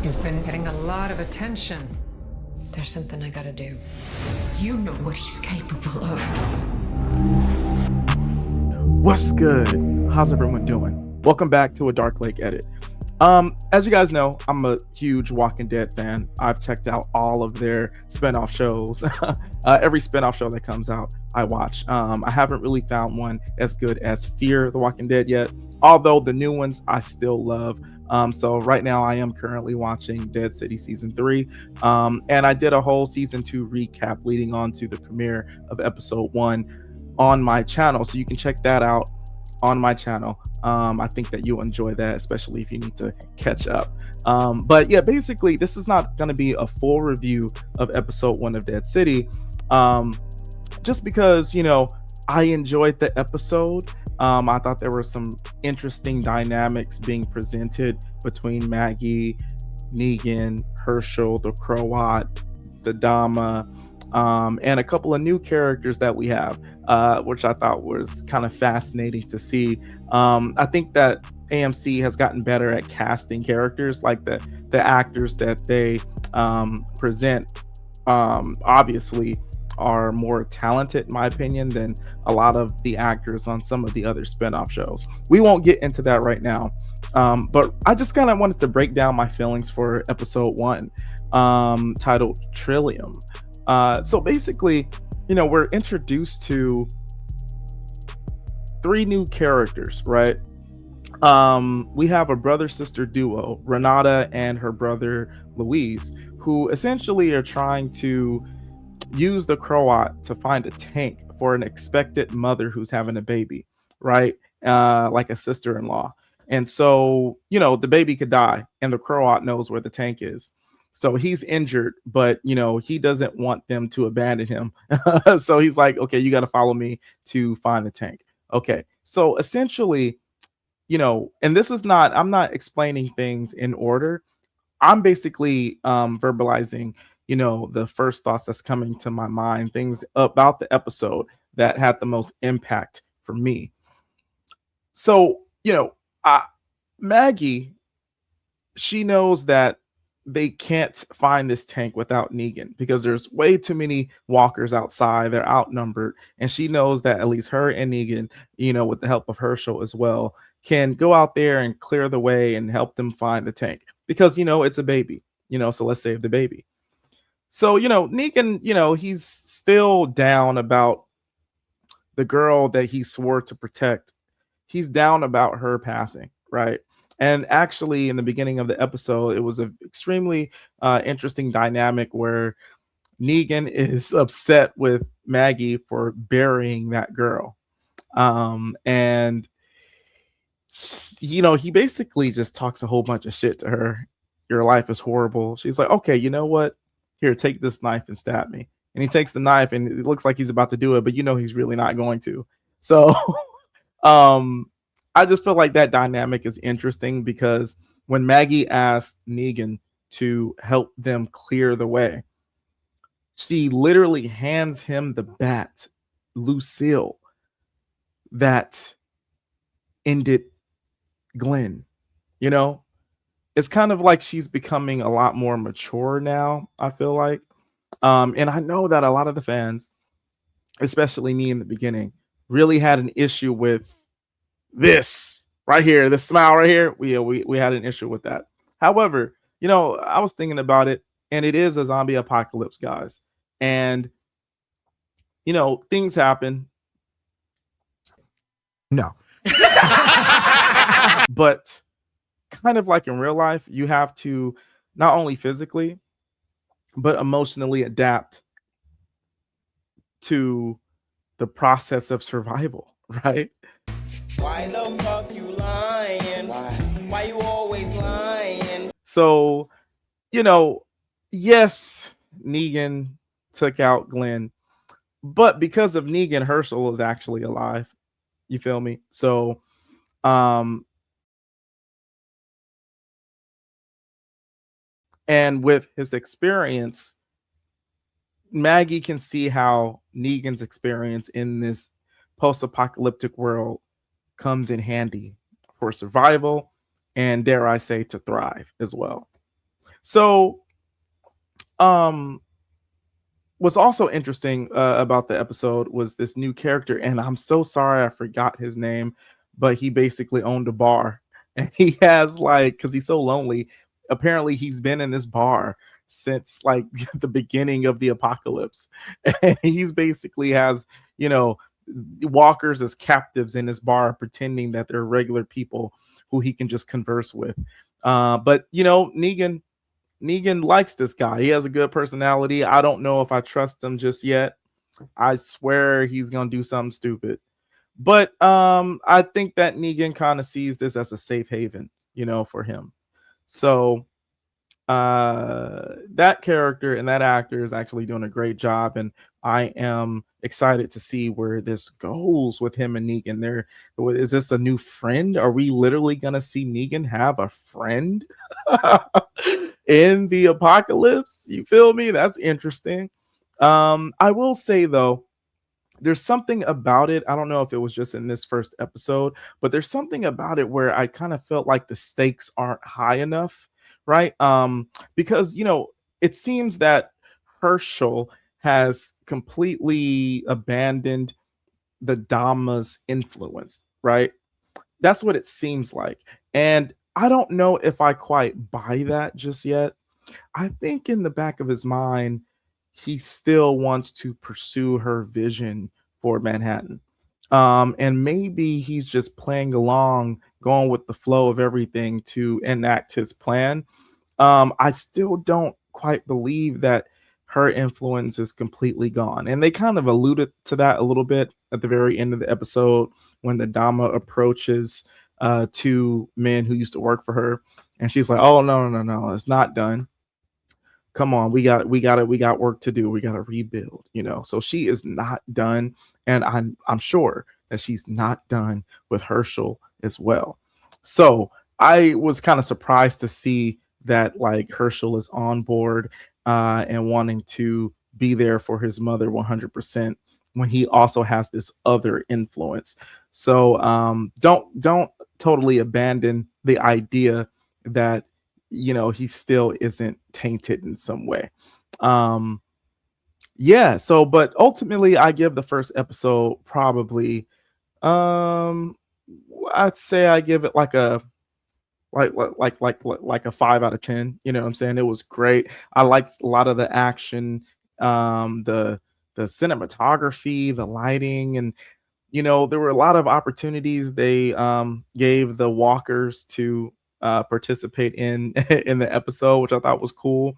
You've been getting a lot of attention. There's something I gotta do. You know what he's capable of. What's good? How's everyone doing? Welcome back to a Dark Lake edit. As you guys know, I'm a huge Walking Dead fan. I've checked out all of their spinoff shows. Every spinoff show that comes out, I watch. I haven't really found one as good as Fear the Walking Dead yet, although the new ones I still love. So right now I am currently watching Dead City Season 3. And I did a whole Season 2 recap leading on to the premiere of Episode 1 on my channel. So you can check that out on my channel. I think that you'll enjoy that, especially if you need to catch up. But yeah, basically, this is not going to be a full review of Episode 1 of Dead City. Just because, you know, I enjoyed the episode. I thought there were some interesting dynamics being presented between Maggie, Negan, Herschel, the Croat, the Dama, and a couple of new characters that we have, which I thought was kind of fascinating to see. I think that AMC has gotten better at casting characters, like the actors that they present obviously are more talented, in my opinion, than a lot of the actors on some of the other spinoff shows. We won't get into that right now, but I just kind of wanted to break down my feelings for Episode 1, titled Trillium. So basically, you know, we're introduced to 3 new characters, right? We have a brother-sister duo, Renata and her brother Luis, who essentially are trying to use the Croat to find a tank for an expected mother who's having a baby, right? Like a sister-in-law. And so, you know, the baby could die and the Croat knows where the tank is. So he's injured, but, you know, he doesn't want them to abandon him. So he's like, okay, you got to follow me to find the tank. Okay. So essentially, you know, and this is not, I'm not explaining things in order. I'm basically verbalizing, you know, the first thoughts that's coming to my mind, things about the episode that had the most impact for me. So, you know, Maggie, she knows that they can't find this tank without Negan because there's way too many walkers outside. They're outnumbered. And she knows that at least her and Negan, you know, with the help of Herschel as well, can go out there and clear the way and help them find the tank because, you know, it's a baby, you know, so let's save the baby. So, you know, Negan, you know, he's still down about the girl that he swore to protect. He's down about her passing, right? And actually, in the beginning of the episode, it was an extremely interesting dynamic where Negan is upset with Maggie for burying that girl. And, you know, he basically just talks a whole bunch of shit to her. Your life is horrible. She's like, okay, you know what? Here, take this knife and stab me. And he takes the knife and it looks like he's about to do it, but you know he's really not going to. So I just feel like that dynamic is interesting because when Maggie asked Negan to help them clear the way, she literally hands him the bat, Lucille, that ended Glenn. You know, it's kind of like she's becoming a lot more mature now, I feel like. And I know that a lot of the fans, especially me in the beginning, really had an issue with this right here, this smile right here. We had an issue with that. However, you know, I was thinking about it, and it is a zombie apocalypse, guys. And, you know, things happen. No. But kind of like in real life, you have to not only physically, but emotionally adapt to the process of survival, right? Why the fuck you lying? Why you always lying? So, you know, yes, Negan took out Glenn, but because of Negan, Herschel is actually alive. You feel me? So, and with his experience, Maggie can see how Negan's experience in this post-apocalyptic world comes in handy for survival and, dare I say, to thrive as well. So, um, what's also interesting about the episode was this new character, and I'm so sorry I forgot his name, but he basically owned a bar, and he has like, because he's so lonely. Apparently, he's been in this bar since like the beginning of the apocalypse, and he's basically has you know walkers as captives in his bar, pretending that they're regular people who he can just converse with. But Negan likes this guy. He has a good personality. I don't know if I trust him just yet. I swear he's gonna do something stupid. But I think that Negan kind of sees this as a safe haven, for him. So that character and that actor is actually doing a great job, and I am excited to see where this goes with him and Negan. Is this a new friend? Are we literally gonna see Negan have a friend in the apocalypse? You feel me? That's interesting. I will say though, there's something about it. I don't know if it was just in this first episode, but there's something about it where I kind of felt like the stakes aren't high enough, right? Because it seems that Herschel has completely abandoned the Dhamma's influence, right? That's what it seems like. And I don't know if I quite buy that just yet. I think in the back of his mind, he still wants to pursue her vision for Manhattan. And maybe he's just playing along, going with the flow of everything to enact his plan. I still don't quite believe that her influence is completely gone. And they kind of alluded to that a little bit at the very end of the episode when the Dama approaches two men who used to work for her. And she's like, oh, no, it's not done. Come on, we got work to do. We got to rebuild, So she is not done, and I'm sure that she's not done with Herschel as well. So I was kind of surprised to see that like Herschel is on board and wanting to be there for his mother 100% when he also has this other influence. So don't totally abandon the idea that he still isn't tainted in some way. But ultimately I give the first episode probably I'd say I give it like a like a 5 out of 10. You know what I'm saying? It was great. I liked a lot of the action, the cinematography, the lighting, and there were a lot of opportunities they gave the walkers to participate in in the episode, which I thought was cool.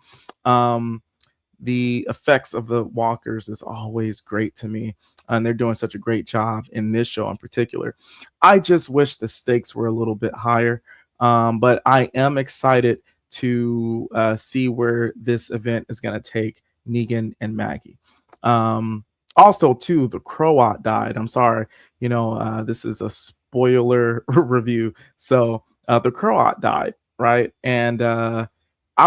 The effects of the walkers is always great to me, and they're doing such a great job in this show in particular. I just wish the stakes were a little bit higher, but I am excited to see where this event is going to take Negan and Maggie. Also, too, the Croat died. I'm sorry, this is a spoiler review, so the Croat died, right? And I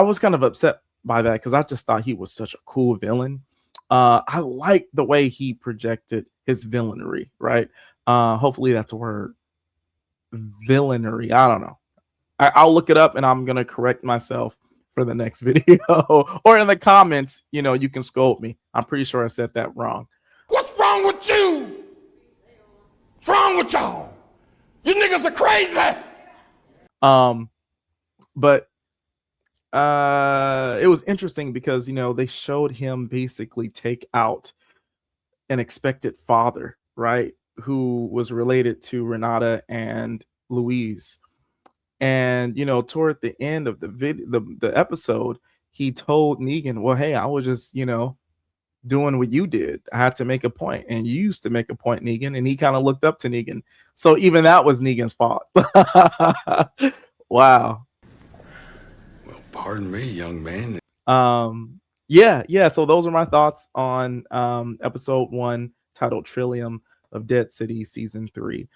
was kind of upset by that because I just thought he was such a cool villain. I like the way he projected his villainy, right? Hopefully that's a word. Villainy. I don't know. I'll look it up and I'm gonna correct myself for the next video or in the comments. You can scold me. I'm pretty sure I said that wrong. What's wrong with you? What's wrong with y'all? You niggas are crazy. But it was interesting because they showed him basically take out an expected father, right, who was related to Renata and Louise. And toward the end of the episode, he told Negan, well, hey, I was just doing what you did. I had to make a point, and you used to make a point, Negan. And he kind of looked up to Negan, so even that was Negan's fault. Wow. Well, pardon me, young man. Yeah, so those are my thoughts on episode 1 titled Trillium of Dead City season 3.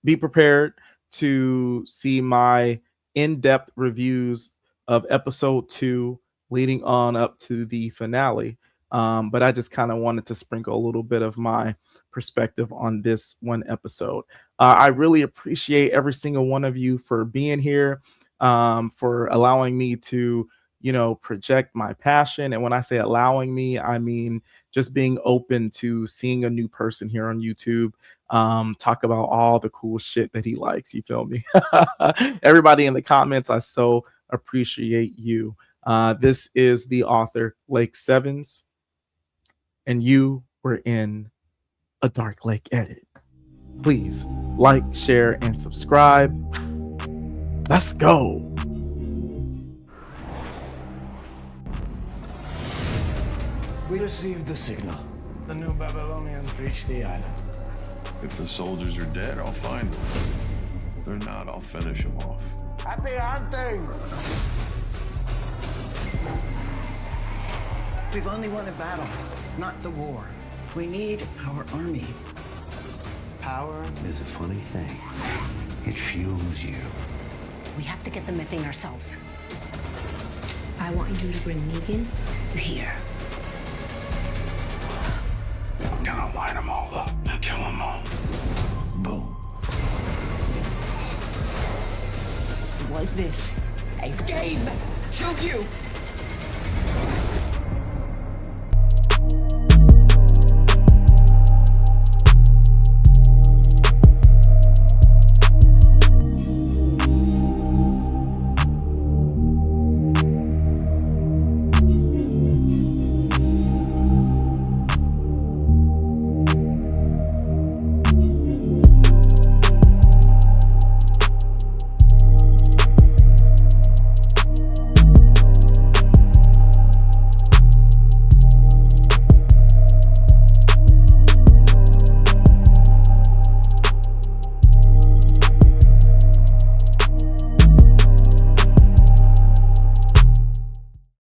Be prepared to see my in-depth reviews of episode 2 leading on up to the finale. But I just kind of wanted to sprinkle a little bit of my perspective on this one episode. I really appreciate every single one of you for being here. for allowing me to, project my passion. And when I say allowing me, I mean just being open to seeing a new person here on YouTube talk about all the cool shit that he likes. You feel me? Everybody in the comments, I so appreciate you. This is the author, Lake Sevens, and you were in a Dark Lake edit. Please like, share, and subscribe. Let's go. We received the signal. The new Babylonians breached the island. If the soldiers are dead, I'll find them. If they're not, I'll finish them off. Happy hunting! We've only won a battle, not the war. We need our army. Power Is a funny thing. It fuels you. We have to get the methane ourselves. I want you to bring Negan here. I'm gonna line them all up and kill them all. Boom. Was this a game to you?